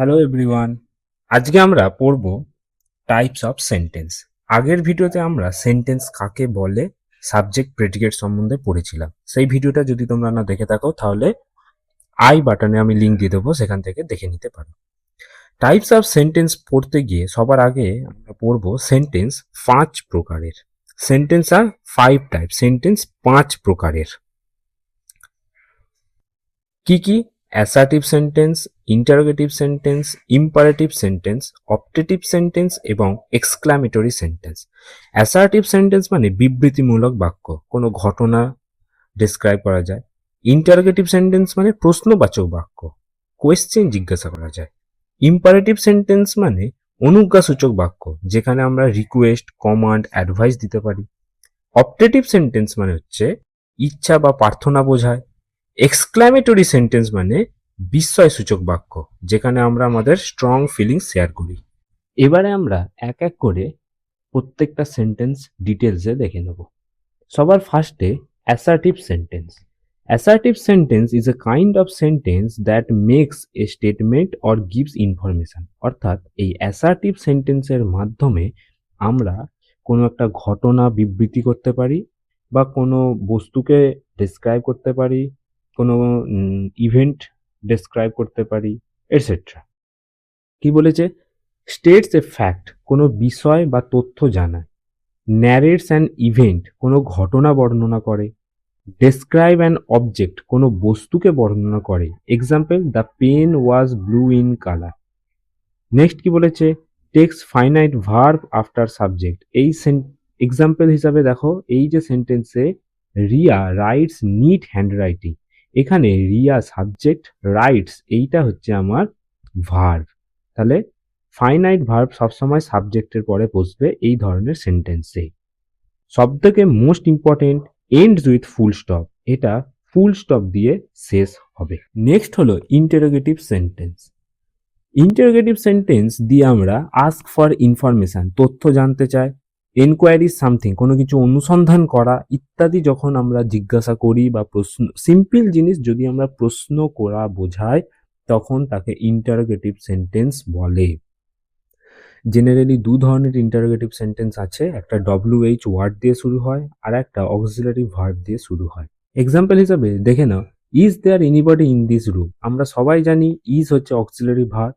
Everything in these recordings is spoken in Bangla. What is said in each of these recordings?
হ্যালো এভরিওয়ান, আজকে আমরা পড়ব টাইপস অফ সেন্টেন্স। আগের ভিডিওতে আমরা সেন্টেন্স কাকে বলে, সাবজেক্ট প্রেডিকেট সম্বন্ধে পড়েছিলাম। সেই ভিডিওটা যদি তোমরা না দেখে থাকো তাহলে আই বাটনে আমি লিঙ্ক দিয়ে দেবো, সেখান থেকে দেখে নিতে পারো। টাইপস অফ সেন্টেন্স পড়তে গিয়ে সবার আগে আমরা পড়ব সেন্টেন্স 5 প্রকারের। সেন্টেন্স আর 5 টাইপ, সেন্টেন্স 5 প্রকারের। কি কি? Assertive sentence, interrogative sentence, imperative sentence, optative sentence এবং এক্সক্লামেটরি সেন্টেন্স। অ্যাসার্টিভ সেন্টেন্স মানে বিবৃতিমূলক বাক্য, কোনো ঘটনা ডেসক্রাইব করা যায়। ইন্টারোগেটিভ সেন্টেন্স মানে প্রশ্নবাচক বাক্য, কোয়েশ্চেন জিজ্ঞাসা করা যায়। ইম্পারেটিভ সেন্টেন্স মানে অনুজ্ঞাসূচক বাক্য, যেখানে আমরা রিকোয়েস্ট, কমান্ড, অ্যাডভাইস দিতে পারি। অপটেটিভ সেন্টেন্স মানে হচ্ছে ইচ্ছা বা প্রার্থনা বোঝায়। এক্সক্লামেটরি সেন্টেন্স মানে বিস্ময়সূচক বাক্য, যেখানে আমরা আমাদের স্ট্রং ফিলিংস শেয়ার করি। এবারে আমরা এক এক করে প্রত্যেকটা সেন্টেন্স ডিটেলসে দেখে নেব। সবার ফার্স্টে assertive sentence. Assertive sentence is a kind of sentence that makes a statement or gives information. অর্থাৎ এই অ্যাসার্টিভ সেন্টেন্সের মাধ্যমে আমরা কোনো একটা ঘটনা বিবৃতি করতে পারি, বা কোনো বস্তুকে ডেসক্রাইব করতে পারি, কোনো ইভেন্ট ডেসক্রাইব করতে পারি, এটসেট্রা। কি বলেছে? স্টেটস এ ফ্যাক্ট, কোনো বিষয় বা তথ্য জানায়। ন্যারেটস অ্যান ইভেন্ট, কোনো ঘটনা বর্ণনা করে। ডেসক্রাইব অ্যান অবজেক্ট, কোনো বস্তুকে বর্ণনা করে। Example, the pen was blue in colour. Next কি বলেছে? Takes finite verb after subject. এই এক্সাম্পল হিসাবে দেখো, এই যে সেন্টেন্সে রিয়া রাইটস নিট হ্যান্ডরাইটিং, এখানে রিয়া সাবজেক্ট, রাইটস এইটা হচ্ছে আমার ভার্ব। তাহলে ফাইনাইট ভার্ব সবসময় সাবজেক্টের পরে বসবে এই ধরনের সেন্টেন্সে। সবথেকে most important, ends with full stop, এটা ফুল স্টপ দিয়ে শেষ হবে। নেক্সট হলো ইন্টারোগেটিভ সেন্টেন্স। ইন্টারোগেটিভ সেন্টেন্স দিয়ে আমরা আস্ক ফর ইনফরমেশন, তথ্য জানতে চাই। এনকোয়ারি সামথিং, কোনো কিছু অনুসন্ধান করা ইত্যাদি যখন আমরা জিজ্ঞাসা করি বা প্রশ্ন, সিম্পল জিনিস যদি আমরা প্রশ্ন করা বোঝাই, তখন তাকে ইন্টারোগেটিভ সেন্টেন্স বলে। জেনারেলি দু ধরনের ইন্টারোগেটিভ সেন্টেন্স আছে, একটা WH ওয়ার্ড দিয়ে শুরু হয়, আর একটা অক্সিলারি ভার্ব দিয়ে শুরু হয়। এক্সাম্পল হিসাবে দেখে নাও, is there anybody in this room. আমরা সবাই জানি ইজ হচ্ছে auxiliary verb.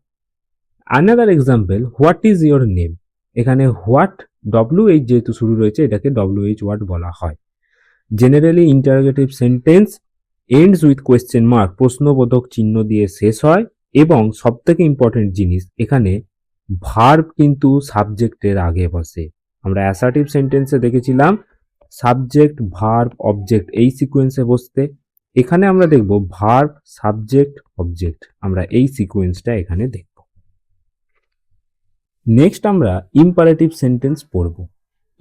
Another example, what is your name. এখানে হোয়াট WH যেহেতু শুরু রয়েছে, এটাকে WH ওয়ার্ড বলা হয়। Generally interrogative sentence ends with question mark, প্রশ্নবোধক চিহ্ন দিয়ে শেষ হয়। এবং সবথেকে ইম্পর্টেন্ট জিনিস, এখানে ভার্ব কিন্তু সাবজেক্টের আগে বসে। আমরা অ্যাসার্টিভ সেন্টেন্সে দেখেছিলাম সাবজেক্ট, ভার্ব, অবজেক্ট এই সিকোয়েন্সে বসতে। এখানে আমরা দেখব ভার্ব, সাবজেক্ট, অবজেক্ট, আমরা এই সিকোয়েন্সটা এখানে দেখব। নেক্সট আমরা ইম্পারেটিভ সেন্টেন্স পড়ব।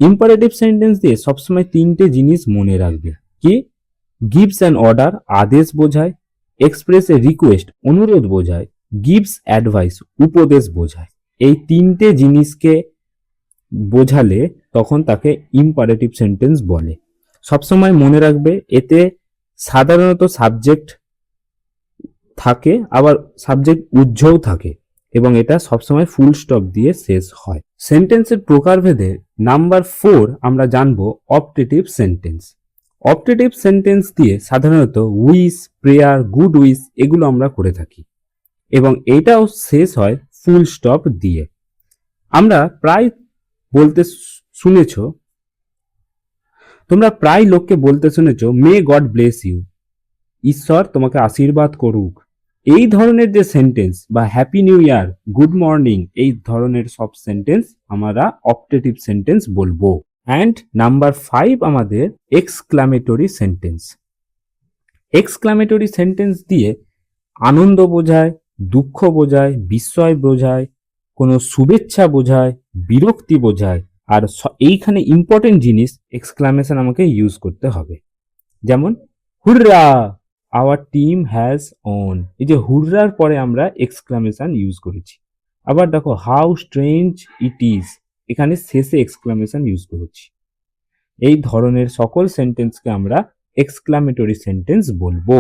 ইম্পারেটিভ সেন্টেন্স দিয়ে সবসময় তিনটে জিনিস মনে রাখবে। কি? গিভস অ্যান অর্ডার, আদেশ বোঝায়। এক্সপ্রেস এ রিকোয়েস্ট, অনুরোধ বোঝায়। গিভস অ্যাডভাইস, উপদেশ বোঝায়। এই তিনটে জিনিসকে বোঝালে তখন তাকে ইম্পারেটিভ সেন্টেন্স বলে। সবসময় মনে রাখবে, এতে সাধারণত সাবজেক্ট থাকে, আবার সাবজেক্ট উজ্জ্বল থাকে, এবং এটা সবসময় ফুল স্টপ দিয়ে শেষ হয়। সেন্টেন্সের প্রকারভেদে নাম্বার 4 আমরা জানবো অপটেটিভ সেন্টেন্স। অপটেটিভ সেন্টেন্স দিয়ে সাধারণত উইশ, প্রেয়ার, গুড উইশ এগুলো আমরা করে থাকি, এবং এটাও শেষ হয় ফুল স্টপ দিয়ে। আমরা প্রায় বলতে শুনেছ, তোমরা প্রায় লোককে বলতে শুনেছ, মে গড ব্লেস ইউ, ঈশ্বর তোমাকে আশীর্বাদ করুক। এই ধরনের যে সেন্টেন্স, বা happy new year, good morning, এই ধরনের সব সেন্টেন্স আমরা অপটেটিভ সেন্টেন্স বলবো। অ্যান্ড নাম্বার 5 আমাদের এক্সক্লামেটরি সেন্টেন্স। এক্সক্লামেটরি সেন্টেন্স দিয়ে আনন্দ বোঝায়, দুঃখ বোঝায়, বিস্ময় বোঝায়, কোনো শুভেচ্ছা বোঝায়, বিরক্তি বোঝায়। আর এইখানে ইম্পর্টেন্ট জিনিস, এক্সক্লামেশন আমাকে ইউজ করতে হবে। যেমন হুররা, আওয়ার টিম হ্যাজ অন, এই যে হুররার পরে আমরা এক্সক্লামেশন ইউজ করেছি। আবার দেখো হাউ স্ট্রেঞ্জ ইট ইজ, এখানে শেষে এক্সক্লামেশন ইউজ করেছি। এই ধরনের সকল সেন্টেন্সকে আমরা এক্সক্লামেটরি সেন্টেন্স বলবো।